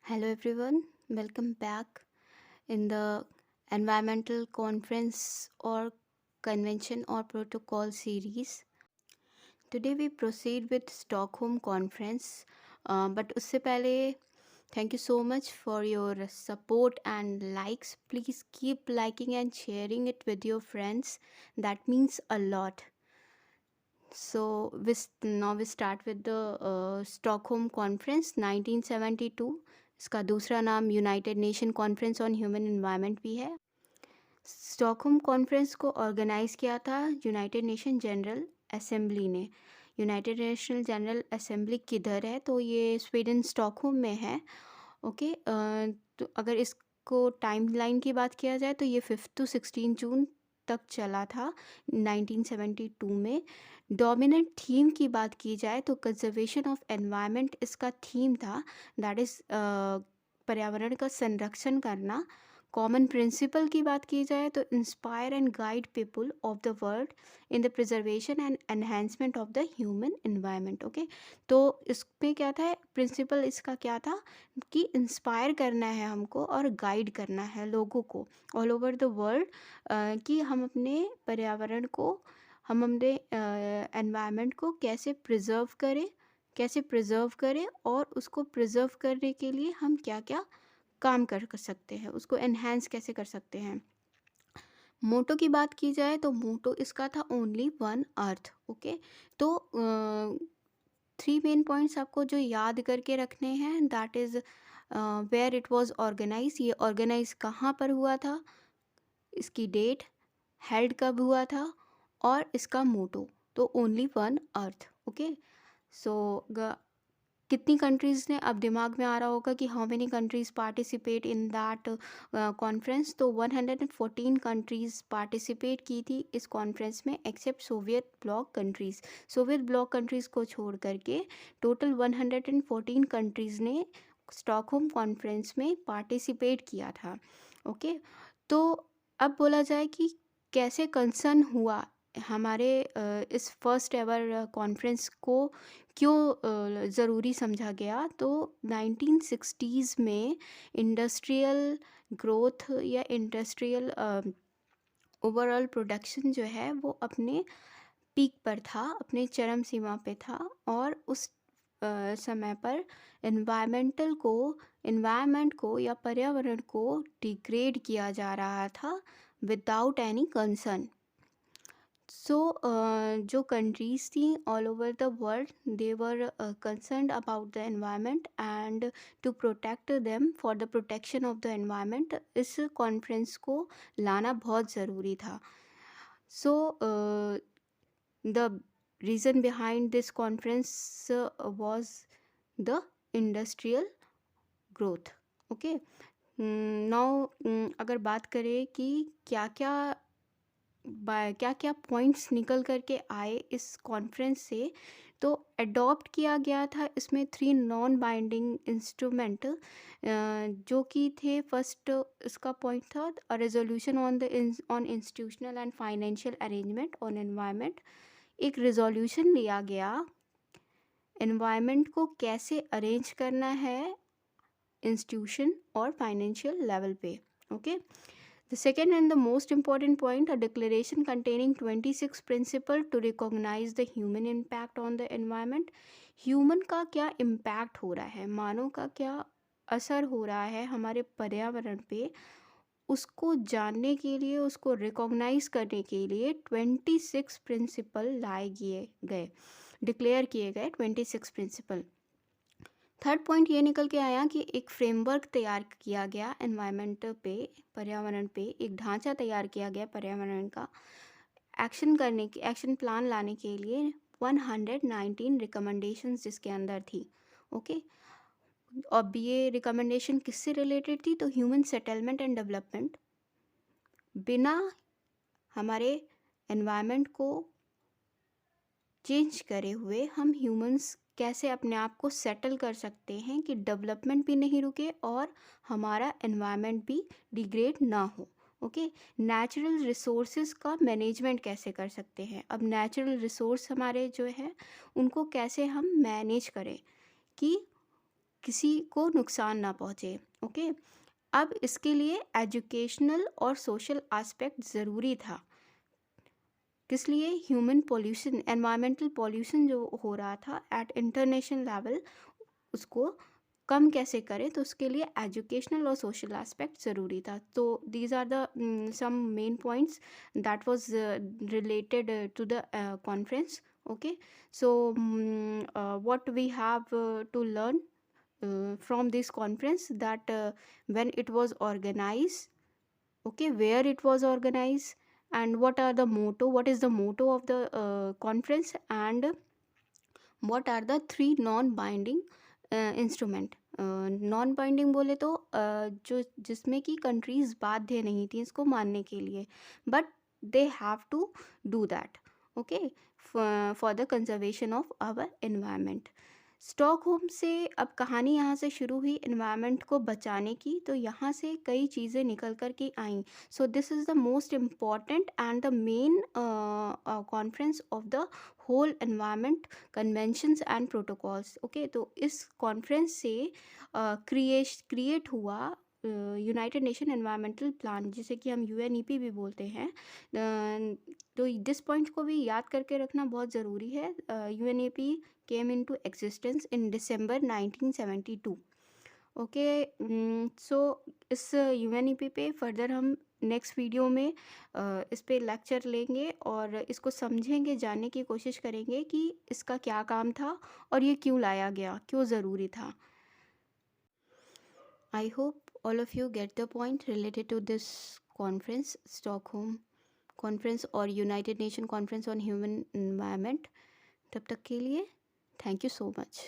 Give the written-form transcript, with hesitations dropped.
Hello everyone, welcome back in the environmental conference or convention or protocol series. Today we proceed with Stockholm conference. But उससे पहले thank you so much for your support and likes. Please keep liking and sharing it with your friends. That means a lot. So now we start with the Stockholm Conference 1972. इसका दूसरा नाम United Nation conference on human environment भी है। Stockholm conference को organise किया था United nation general assembly ने। United nation general assembly किधर है? तो ये स्वीडन स्टॉकहोम में है। ओके, तो अगर इसको टाइमलाइन की बात किया जाए तो ये 5 to 16 जून तक चला था 1972 में। डोमिनेंट थीम की बात की जाए तो कंजर्वेशन ऑफ एनवायरनमेंट इसका थीम था। दैट इज़ पर्यावरण का संरक्षण करना। कॉमन प्रिंसिपल की बात की जाए तो inspire and guide people of the world in the preservation and enhancement of the human environment. Okay, तो इसमें क्या था, प्रिंसिपल इसका क्या था कि इंस्पायर करना है हमको और गाइड करना है लोगों को ऑल ओवर द वर्ल्ड कि हम अपने पर्यावरण को, हम अपने एनवायरनमेंट को कैसे प्रिजर्व करें और उसको प्रिजर्व करने के लिए हम क्या क्या काम कर सकते हैं, उसको एनहेंस कैसे कर सकते हैं। मोटो की बात की जाए तो मोटो इसका था ओनली वन अर्थ। ओके, तो 3 मेन पॉइंट्स आपको जो याद करके रखने हैं, that is where it was organise, ये ऑर्गेनाइज कहाँ पर हुआ था, इसकी डेट, हेल्ड कब हुआ था और इसका मोटो। तो ओनली वन अर्थ। ओके, सो कितनी कंट्रीज़ ने, अब दिमाग में आ रहा होगा कि how many countries participate in that conference. तो 114 कंट्रीज़ पार्टिसिपेट की थी इस कॉन्फ्रेंस में, except Soviet bloc countries. Soviet bloc countries को छोड़ करके टोटल 114 कंट्रीज़ ने स्टॉकहोम कॉन्फ्रेंस में पार्टिसिपेट किया था। ओके, तो अब बोला जाए कि कैसे कंसर्न हुआ हमारे इस फर्स्ट एवर कॉन्फ्रेंस को, क्यों ज़रूरी समझा गया। तो 1960s में इंडस्ट्रियल ग्रोथ या इंडस्ट्रियल ओवरऑल प्रोडक्शन जो है वो अपने पीक पर था, अपने चरम सीमा पे था, और उस समय पर एनवायरनमेंट को या पर्यावरण को डिग्रेड किया जा रहा था विदाउट एनी कंसर्न। सो जो कंट्रीज थी all over the world, they were concerned about the environment and to protect them, for the protection of the environment इस कॉन्फ्रेंस को लाना बहुत ज़रूरी था। So the reason behind this conference was the industrial growth. Okay, now अगर बात करें कि क्या क्या पॉइंट्स निकल करके आए इस कॉन्फ्रेंस से, तो अडॉप्ट किया गया था इसमें 3 नॉन बाइंडिंग इंस्ट्रूमेंट जो कि थे। फर्स्ट इसका पॉइंट था a resolution on institutional and financial arrangement on environment. एक रेजोल्यूशन लिया गया एनवायरनमेंट को कैसे अरेंज करना है इंस्टीट्यूशन और फाइनेंशियल लेवल पे। Okay, the second and the most important point, a declaration containing 26 principles to recognize the human impact on the environment. Human का क्या इम्पैक्ट हो रहा है, मानव का क्या असर हो रहा है हमारे पर्यावरण पे, उसको जानने के लिए, उसको रिकॉग्नाइज करने के लिए 26 प्रिंसिपल लाए गए, डिक्लेयर किए गए 26 प्रिंसिपल। थर्ड पॉइंट ये निकल के आया कि एक फ्रेमवर्क तैयार किया गया एनवायरनमेंट पे, पर्यावरण पे एक ढांचा तैयार किया गया पर्यावरण का एक्शन प्लान लाने के लिए 119 रिकमेंडेशंस जिसके अंदर थी। ओके, अब ये रिकमेंडेशन किससे रिलेटेड थी? तो ह्यूमन सेटलमेंट एंड डेवलपमेंट। बिना हमारे एनवायरनमेंट को चेंज करे हुए हम ह्यूमंस कैसे अपने आप को सेटल कर सकते हैं कि डेवलपमेंट भी नहीं रुके और हमारा एनवायरनमेंट भी डिग्रेड ना हो। ओके, नेचुरल रिसोर्सेज का मैनेजमेंट कैसे कर सकते हैं। अब नेचुरल रिसोर्स हमारे जो है उनको कैसे हम मैनेज करें कि किसी को नुकसान ना पहुँचे। ओके, अब इसके लिए एजुकेशनल और सोशल एस्पेक्ट ज़रूरी था। किस लिए? ह्यूमन पोल्यूशन, एनवायरमेंटल पोल्यूशन जो हो रहा था एट इंटरनेशनल लेवल, उसको कम कैसे करें, तो उसके लिए एजुकेशनल और सोशल एस्पेक्ट ज़रूरी था। तो these are the some main points that was related to the conference. Okay, so what we have to learn from this conference, that when it was organized, okay, where it was organized, and what is the motto of the conference, and what are the three non binding instrument. Non binding बोले तो जो जिसमें कि countries बाध्य नहीं थी इसको मानने के लिए, but they have to do that, okay, for the conservation of our environment. Stockholm से अब कहानी यहाँ से शुरू हुई एनवायरनमेंट को बचाने की, तो यहाँ से कई चीज़ें निकल कर के आई। So this is the most important and the main conference of the whole environment conventions and protocols. Okay, तो इस कॉन्फ्रेंस से क्रिएट हुआ यूनाइटेड नेशन एनवायरमेंटल प्लान, जिसे कि हम UNEP भी बोलते हैं। तो दिस पॉइंट को भी याद करके रखना बहुत ज़रूरी है। UNEP came into existence in December 1972। Okay, सो इस UNEP पे फर्दर हम नेक्स्ट वीडियो में इस पे लेक्चर लेंगे और इसको समझेंगे, जानने की कोशिश करेंगे कि इसका क्या काम था और ये क्यों लाया गया, क्यों ज़रूरी था। I hope all of you get the point related to this conference, Stockholm conference और United Nation conference on human environment. तब तक के लिए थैंक यू सो मच।